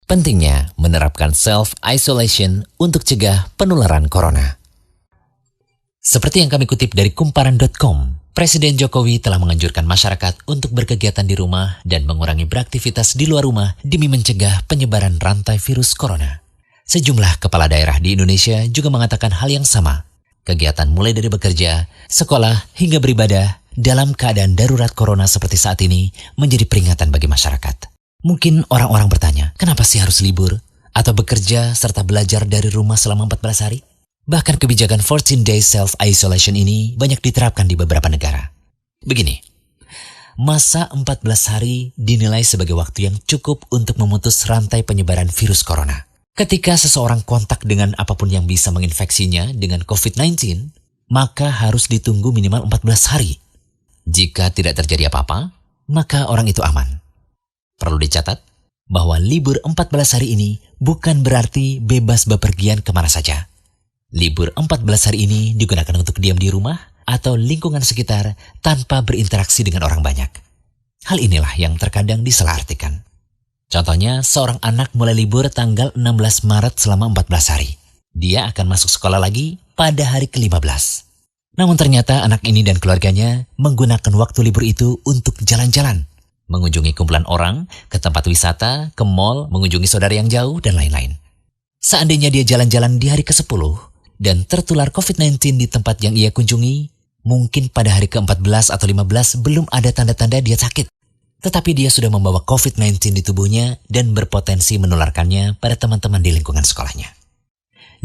Pentingnya menerapkan self-isolation untuk cegah penularan corona. Seperti yang kami kutip dari kumparan.com, Presiden Jokowi telah menganjurkan masyarakat untuk berkegiatan di rumah dan mengurangi beraktivitas di luar rumah demi mencegah penyebaran rantai virus corona. Sejumlah kepala daerah di Indonesia juga mengatakan hal yang sama. Kegiatan mulai dari bekerja, sekolah, hingga beribadah dalam keadaan darurat corona seperti saat ini menjadi peringatan bagi masyarakat. Mungkin orang-orang bertanya, kenapa sih harus libur? Atau bekerja serta belajar dari rumah selama 14 hari? Bahkan kebijakan 14 days self-isolation ini banyak diterapkan di beberapa negara. Begini, masa 14 hari dinilai sebagai waktu yang cukup untuk memutus rantai penyebaran virus corona. Ketika seseorang kontak dengan apapun yang bisa menginfeksinya dengan COVID-19, maka harus ditunggu minimal 14 hari. Jika tidak terjadi apa-apa, maka orang itu aman. Perlu dicatat bahwa libur 14 hari ini bukan berarti bebas bepergian kemana saja. Libur 14 hari ini digunakan untuk diam di rumah atau lingkungan sekitar tanpa berinteraksi dengan orang banyak. Hal inilah yang terkadang disalahartikan. Contohnya, seorang anak mulai libur tanggal 16 Maret selama 14 hari. Dia akan masuk sekolah lagi pada hari ke-15. Namun ternyata anak ini dan keluarganya menggunakan waktu libur itu untuk jalan-jalan, mengunjungi kumpulan orang, ke tempat wisata, ke mall, mengunjungi saudara yang jauh, dan lain-lain. Seandainya dia jalan-jalan di hari ke-10 dan tertular COVID-19 di tempat yang ia kunjungi, mungkin pada hari ke-14 atau 15 belum ada tanda-tanda dia sakit. Tetapi dia sudah membawa COVID-19 di tubuhnya dan berpotensi menularkannya pada teman-teman di lingkungan sekolahnya.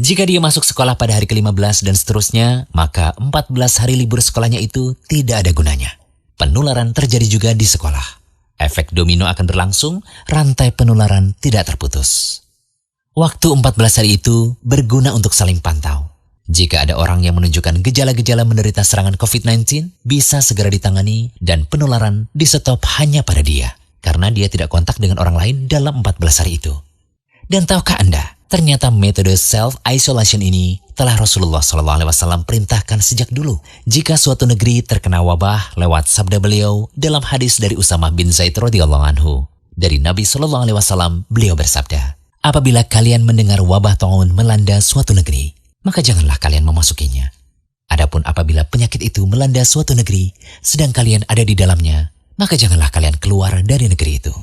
Jika dia masuk sekolah pada hari ke-15 dan seterusnya, maka 14 hari libur sekolahnya itu tidak ada gunanya. Penularan terjadi juga di sekolah. Efek domino akan berlangsung, rantai penularan tidak terputus. Waktu 14 hari itu berguna untuk saling pantau. Jika ada orang yang menunjukkan gejala-gejala menderita serangan COVID-19, bisa segera ditangani dan penularan di-stop hanya pada dia, karena dia tidak kontak dengan orang lain dalam 14 hari itu. Dan tahukah Anda, ternyata metode self-isolation ini telah Rasulullah SAW perintahkan sejak dulu. Jika suatu negeri terkena wabah lewat sabda beliau dalam hadis dari Usamah bin Zaid radhiyallahu anhu. Dari Nabi SAW, beliau bersabda, apabila kalian mendengar wabah taun melanda suatu negeri, maka janganlah kalian memasukinya. Adapun apabila penyakit itu melanda suatu negeri, sedang kalian ada di dalamnya, maka janganlah kalian keluar dari negeri itu.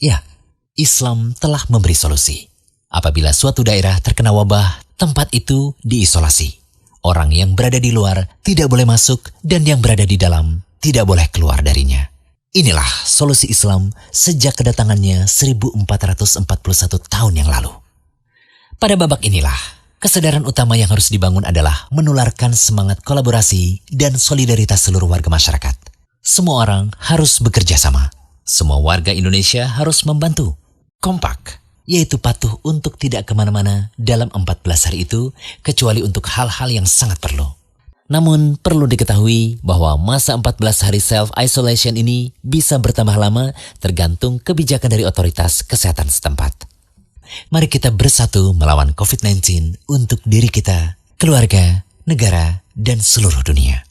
Ya, Islam telah memberi solusi. Apabila suatu daerah terkena wabah, tempat itu diisolasi. Orang yang berada di luar tidak boleh masuk dan yang berada di dalam tidak boleh keluar darinya. Inilah solusi Islam sejak kedatangannya 1441 tahun yang lalu. Pada babak inilah, kesadaran utama yang harus dibangun adalah menularkan semangat kolaborasi dan solidaritas seluruh warga masyarakat. Semua orang harus bekerja sama. Semua warga Indonesia harus membantu. Kompak, yaitu patuh untuk tidak kemana-mana dalam 14 hari itu, kecuali untuk hal-hal yang sangat perlu. Namun perlu diketahui bahwa masa 14 hari self-isolation ini bisa bertambah lama tergantung kebijakan dari otoritas kesehatan setempat. Mari kita bersatu melawan COVID-19 untuk diri kita, keluarga, negara, dan seluruh dunia.